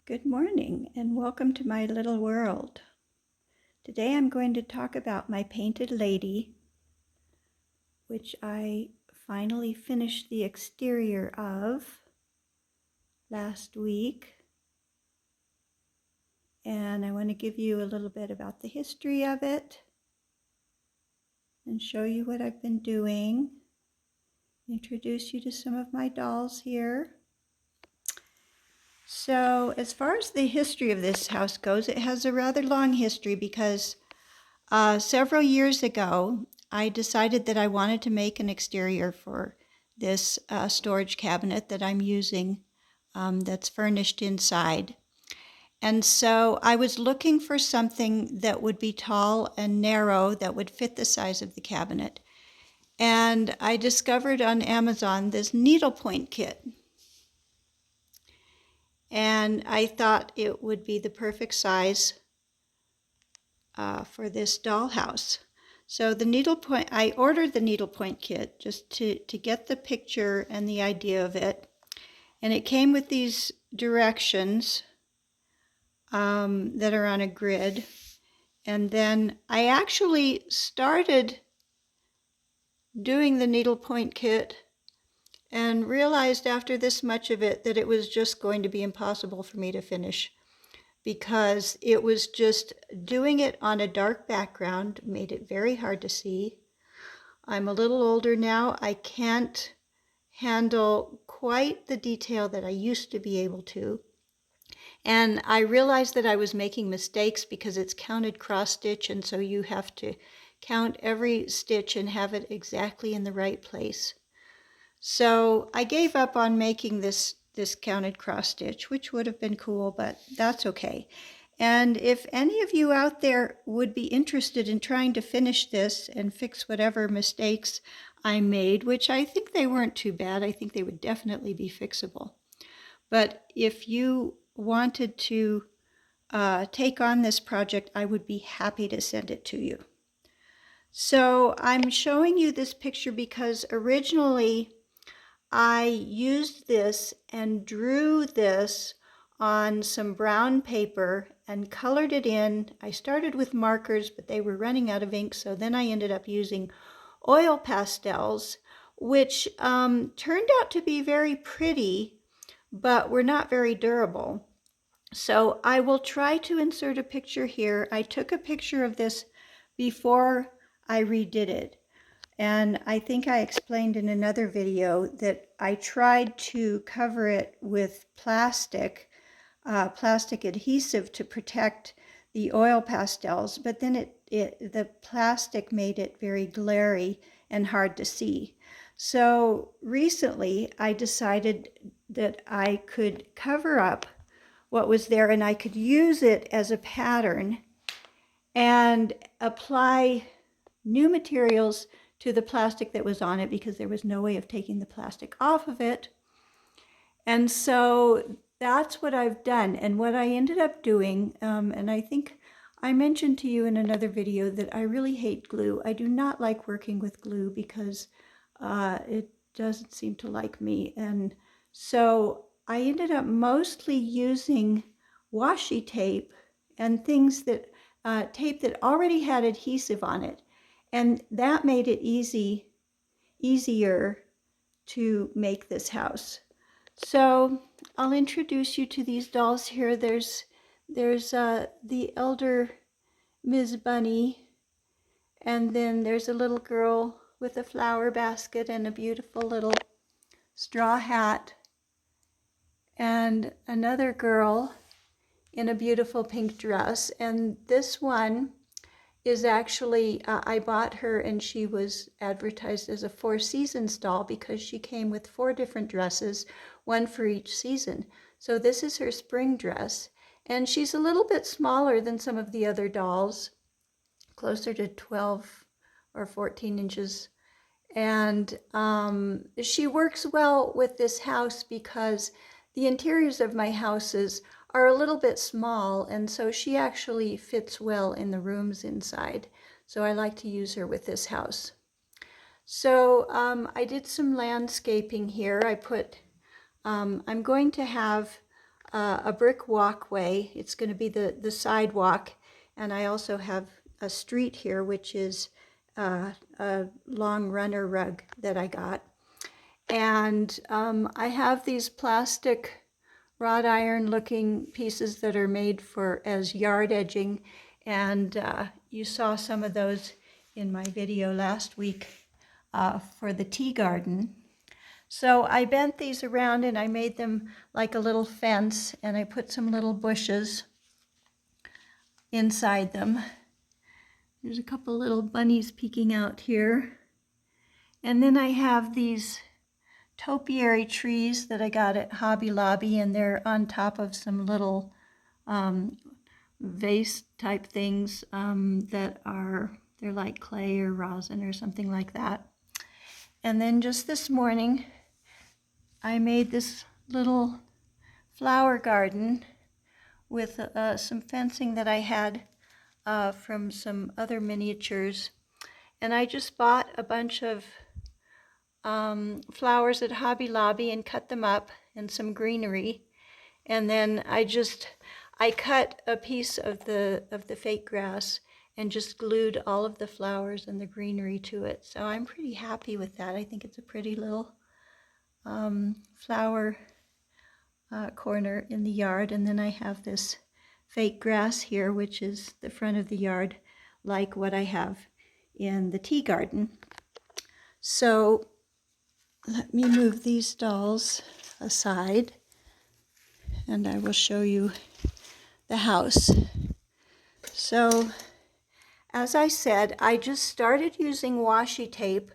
Good morning and welcome to my little world. Today I'm going to talk about my painted lady, which I finally finished the exterior of last week. And I want to give you a little bit about the history of it and show you what I've been doing. Introduce you to some of my dolls here. So as far as the history of this house goes, it has a rather long history because several years ago, I decided that I wanted to make an exterior for this storage cabinet that I'm using that's furnished inside. And so I was looking for something that would be tall and narrow that would fit the size of the cabinet. And I discovered on Amazon this needlepoint kit. And I thought it would be the perfect size for this dollhouse. So the needlepoint, I ordered the needlepoint kit just to get the picture and the idea of it. And it came with these directions that are on a grid. And then I actually started doing the needlepoint kit and realized after this much of it that it was just going to be impossible for me to finish, because it was just doing it on a dark background made it very hard to see. I'm a little older now. I can't handle quite the detail that I used to be able to. And I realized that I was making mistakes because it's counted cross stitch, and so you have to count every stitch and have it exactly in the right place. So I gave up on making this counted cross stitch, which would have been cool, but that's okay. And if any of you out there would be interested in trying to finish this and fix whatever mistakes I made, which I think they weren't too bad, I think they would definitely be fixable. But if you wanted to take on this project, I would be happy to send it to you. So I'm showing you this picture because originally I used this and drew this on some brown paper and colored it in. I started with markers, but they were running out of ink, so then I ended up using oil pastels, which turned out to be very pretty, but were not very durable. So I will try to insert a picture here. I took a picture of this before I redid it. And I think I explained in another video that I tried to cover it with plastic adhesive to protect the oil pastels, but then the plastic made it very glary and hard to see. So recently I decided that I could cover up what was there and I could use it as a pattern and apply new materials to the plastic that was on it, because there was no way of taking the plastic off of it. And so that's what I've done. And what I ended up doing, and I think I mentioned to you in another video that I really hate glue. I do not like working with glue because it doesn't seem to like me. And so I ended up mostly using washi tape and things that, tape that already had adhesive on it. And that made it easier to make this house. So I'll introduce you to these dolls here. There's the elder Ms. Bunny, and then there's a little girl with a flower basket and a beautiful little straw hat, and another girl in a beautiful pink dress. And this one is actually, I bought her and she was advertised as a 4 seasons doll because she came with 4 different dresses, one for each season. So this is her spring dress, and she's a little bit smaller than some of the other dolls, closer to 12 or 14 inches. And she works well with this house because the interiors of my houses are a little bit small, and so she actually fits well in the rooms inside. So I like to use her with this house. So I did some landscaping here. I put, I'm going to have a brick walkway. It's going to be the sidewalk, and I also have a street here, which is a long runner rug that I got. And I have these plastic wrought iron looking pieces that are made for as yard edging, and you saw some of those in my video last week for the tea garden. So I bent these around and I made them like a little fence, and I put some little bushes inside them. There's a couple little bunnies peeking out here. And then I have these topiary trees that I got at Hobby Lobby, and they're on top of some little vase type things that they're like clay or rosin or something like that. And then just this morning, I made this little flower garden with some fencing that I had from some other miniatures. And I just bought a bunch of flowers at Hobby Lobby and cut them up, and some greenery. And then I cut a piece of the fake grass and just glued all of the flowers and the greenery to it. So I'm pretty happy with that. I think it's a pretty little flower corner in the yard. And then I have this fake grass here, which is the front of the yard, like what I have in the tea garden. So let me move these dolls aside, and I will show you the house. So, as I said, I just started using washi tape.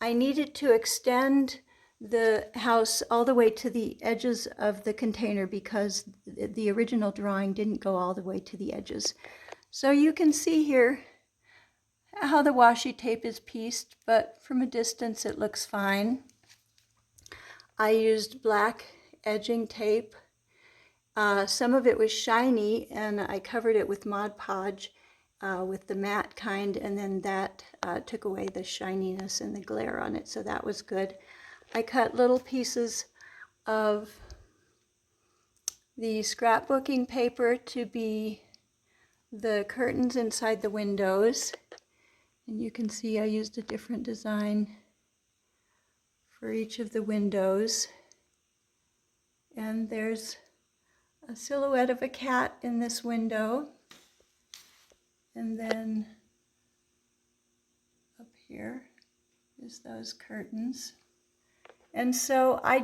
I needed to extend the house all the way to the edges of the container because the original drawing didn't go all the way to the edges. So you can see here how the washi tape is pieced, but from a distance it looks fine. I used black edging tape. Some of it was shiny, and I covered it with Mod Podge with the matte kind, and then that took away the shininess and the glare on it, so that was good. I cut little pieces of the scrapbooking paper to be the curtains inside the windows, and you can see I used a different design for each of the windows. And there's a silhouette of a cat in this window. And then up here is those curtains. And so I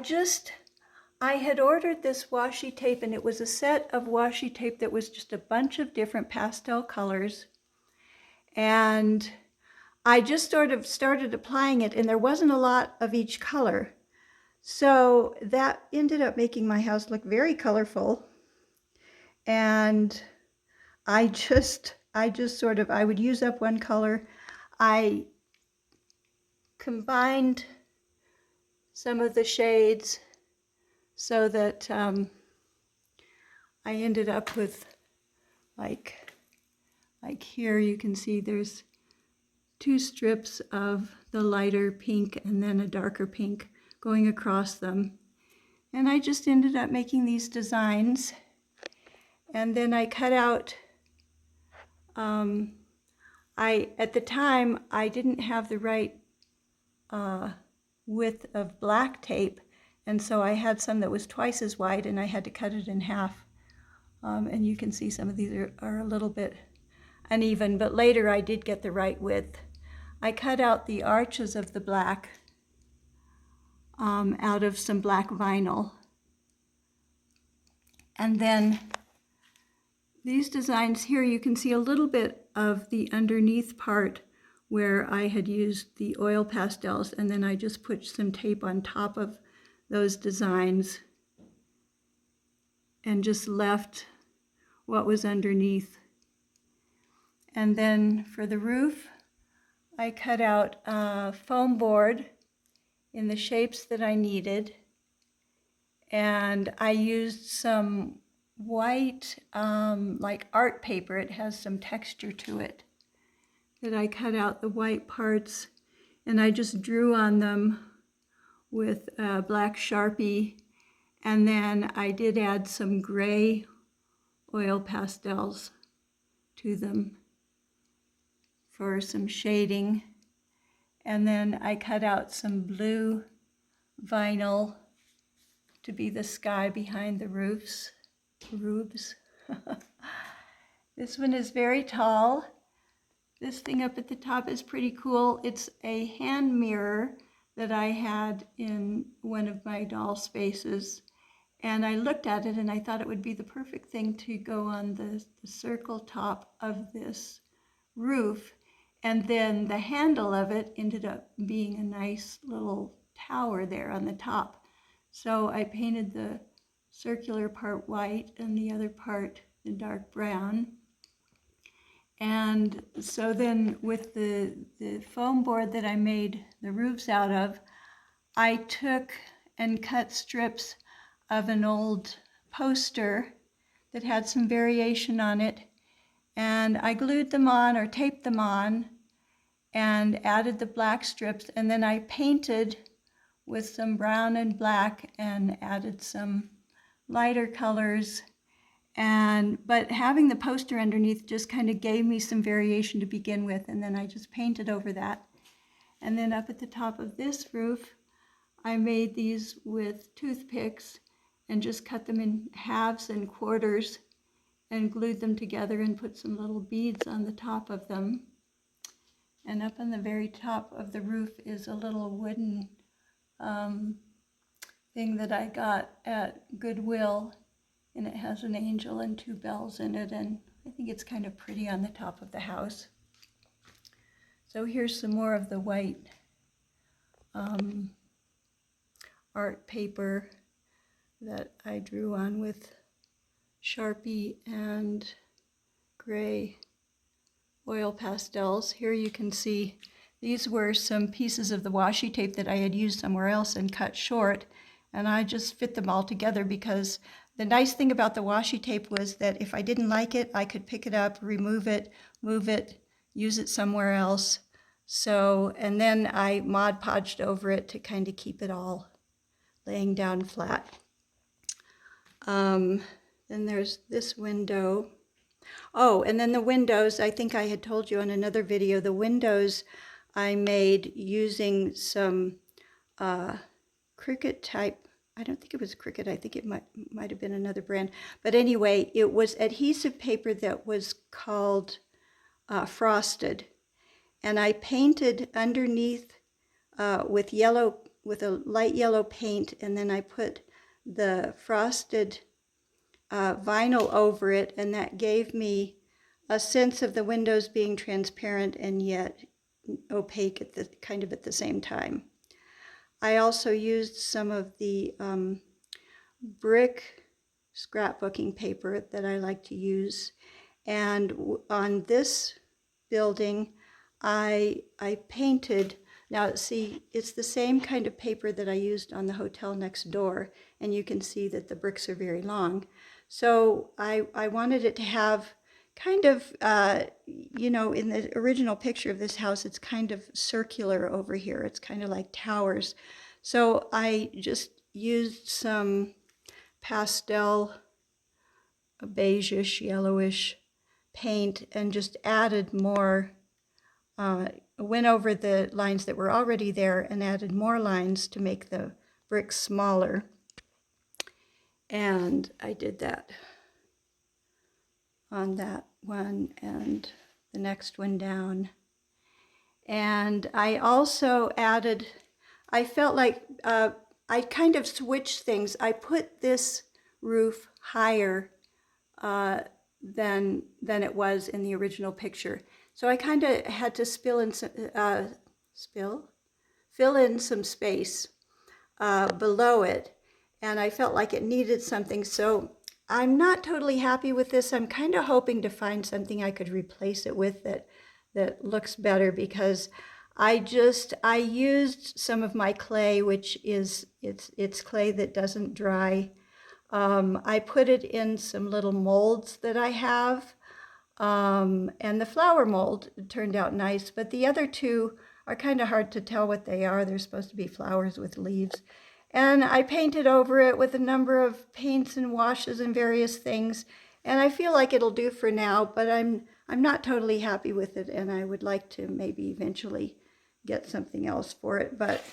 had ordered this washi tape, and it was a set of washi tape that was just a bunch of different pastel colors. And I just sort of started applying it, and there wasn't a lot of each color. So that ended up making my house look very colorful. And I would use up one color. I combined some of the shades so that I ended up with like here you can see there's two strips of the lighter pink and then a darker pink going across them. And I just ended up making these designs. And then I cut out, at the time, I didn't have the right width of black tape, and so I had some that was twice as wide, and I had to cut it in half. And you can see some of these are a little bit uneven, but later I did get the right width. I cut out the arches of the black out of some black vinyl. And then these designs here, you can see a little bit of the underneath part where I had used the oil pastels, and then I just put some tape on top of those designs and just left what was underneath. And then for the roof, I cut out a foam board in the shapes that I needed, and I used some white like art paper. It has some texture to it, that I cut out the white parts, and I just drew on them with a black Sharpie, And then I did add some gray oil pastels to them for some shading. And then I cut out some blue vinyl to be the sky behind the roofs. This one is very tall. This thing up at the top is pretty cool. It's a hand mirror that I had in one of my doll spaces. And I looked at it and I thought it would be the perfect thing to go on the circle top of this roof. And then the handle of it ended up being a nice little tower there on the top. So I painted the circular part white and the other part the dark brown. And so then with the foam board that I made the roofs out of, I took and cut strips of an old poster that had some variation on it, and I glued them on or taped them on and added the black strips, and then I painted with some brown and black and added some lighter colors. But having the poster underneath just kind of gave me some variation to begin with, and then I just painted over that. And then up at the top of this roof, I made these with toothpicks and just cut them in halves and quarters and glued them together and put some little beads on the top of them. And up on the very top of the roof is a little wooden thing that I got at Goodwill, and it has an angel and 2 bells in it, and I think it's kind of pretty on the top of the house. So here's some more of the white art paper that I drew on with Sharpie and gray oil pastels. Here you can see these were some pieces of the washi tape that I had used somewhere else and cut short, and I just fit them all together because the nice thing about the washi tape was that if I didn't like it, I could pick it up, remove it, move it, use it somewhere else. So, and then I Mod Podged over it to kind of keep it all laying down flat. Then there's this window. Oh, and then the windows, I think I had told you in another video, the windows I made using some Cricut type. I don't think it was Cricut. I think it might have been another brand. But anyway, it was adhesive paper that was called Frosted. And I painted underneath with a light yellow paint, and then I put the frosted vinyl over it, and that gave me a sense of the windows being transparent and yet opaque at the same time. I also used some of the brick scrapbooking paper that I like to use, and on this building I painted. Now see, it's the same kind of paper that I used on the hotel next door, and you can see that the bricks are very long. So I wanted it to have kind of, you know, in the original picture of this house, it's kind of circular over here. It's kind of like towers. So I just used some pastel, beigeish, yellowish paint and just added more, went over the lines that were already there and added more lines to make the bricks smaller. And I did that on that one and the next one down. And I also added, I felt like I kind of switched things. I put this roof higher than it was in the original picture. So I kind of had to fill in some space below it, and I felt like it needed something. So I'm not totally happy with this. I'm kind of hoping to find something I could replace it with that looks better, because I used some of my clay, which is it's clay that doesn't dry. I put it in some little molds that I have, and the flower mold turned out nice, but the other two are kind of hard to tell what they are. They're supposed to be flowers with leaves. And I painted over it with a number of paints and washes and various things. And I feel like it'll do for now, but I'm not totally happy with it, and I would like to maybe eventually get something else for it. But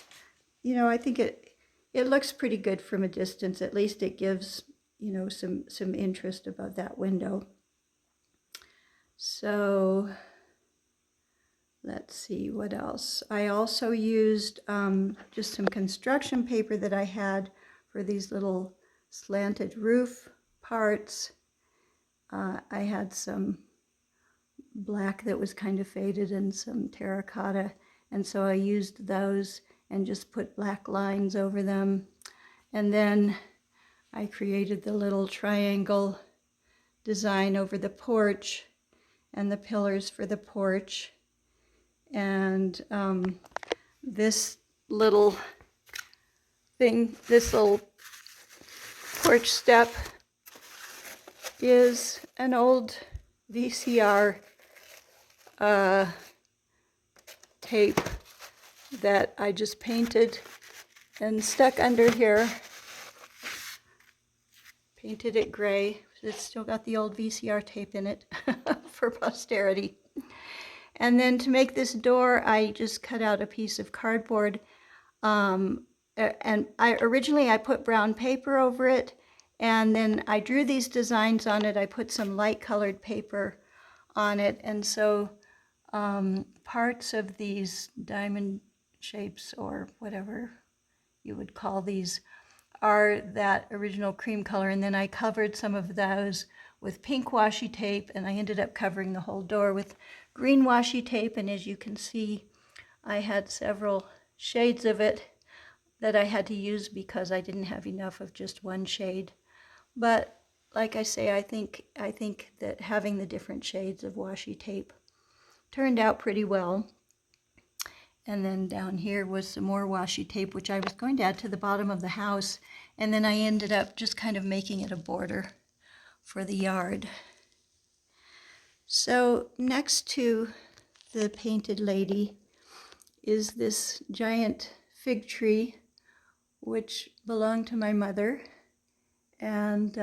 you know, I think it looks pretty good from a distance. At least it gives, you know, some interest above that window. So let's see what else. I also used just some construction paper that I had for these little slanted roof parts. I had some black that was kind of faded and some terracotta, and so I used those and just put black lines over them. And then I created the little triangle design over the porch and the pillars for the porch. And this little thing, this little porch step is an old VCR tape that I just painted and stuck under here. Painted it gray. It's still got the old VCR tape in it for posterity. And then to make this door, I just cut out a piece of cardboard. And originally I put brown paper over it, and then I drew these designs on it. I put some light colored paper on it, and so parts of these diamond shapes, or whatever you would call these, are that original cream color, and then I covered some of those with pink washi tape, and I ended up covering the whole door with green washi tape. And as you can see, I had several shades of it that I had to use because I didn't have enough of just one shade. But like I say, I think that having the different shades of washi tape turned out pretty well. And then down here was some more washi tape, which I was going to add to the bottom of the house. And then I ended up just kind of making it a border for the yard. So next to the painted lady is this giant fig tree, which belonged to my mother. And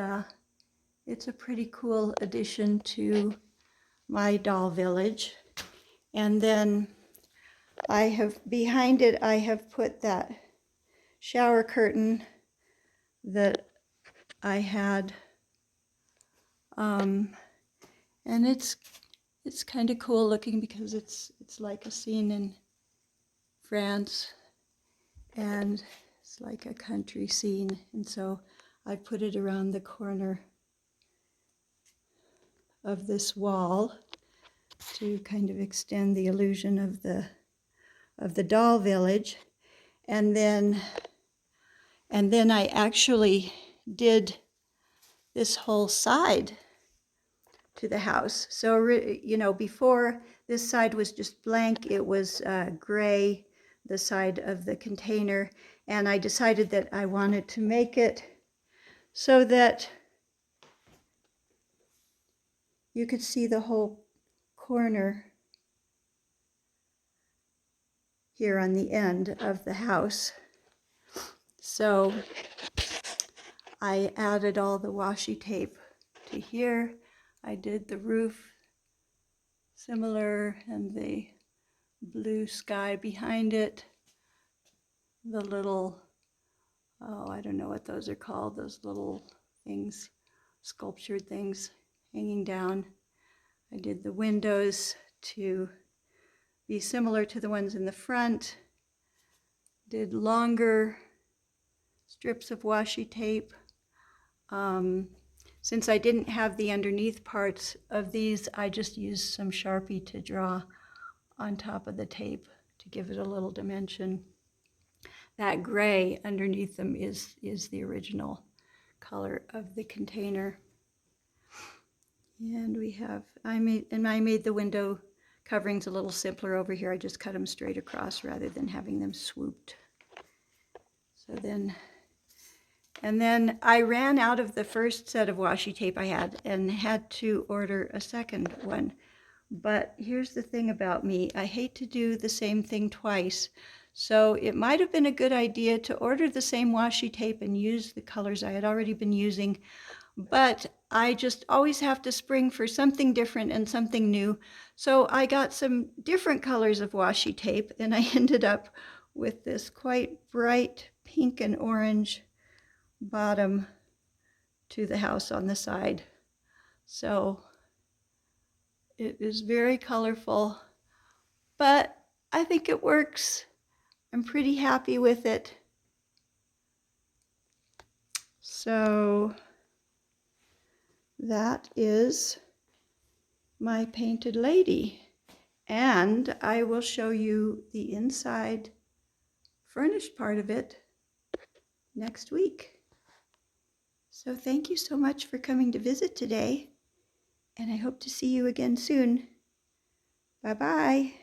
it's a pretty cool addition to my doll village. And then behind it, I have put that shower curtain that I had. And it's kind of cool looking because it's like a scene in France, and it's like a country scene. And so I put it around the corner of this wall to kind of extend the illusion of the doll village. And then I actually did this whole side to the house. So, you know, before this side was just blank, it was gray, the side of the container. And I decided that I wanted to make it so that you could see the whole corner here on the end of the house. So I added all the washi tape to here. I did the roof similar, and the blue sky behind it. The little, oh, I don't know what those are called, those little things, sculptured things hanging down. I did the windows to be similar to the ones in the front. Did longer strips of washi tape. Since I didn't have the underneath parts of these, I just used some Sharpie to draw on top of the tape to give it a little dimension. That gray underneath them is the original color of the container. And I made the window coverings a little simpler over here. I just cut them straight across rather than having them swooped. And then I ran out of the first set of washi tape I had and had to order a second one. But here's the thing about me. I hate to do the same thing twice. So it might have been a good idea to order the same washi tape and use the colors I had already been using, but I just always have to spring for something different and something new. So I got some different colors of washi tape, and I ended up with this quite bright pink and orange bottom to the house on the side. So it is very colorful, but I think it works. I'm pretty happy with it. So that is my painted lady. And I will show you the inside furnished part of it next week. So thank you so much for coming to visit today, and I hope to see you again soon. Bye-bye.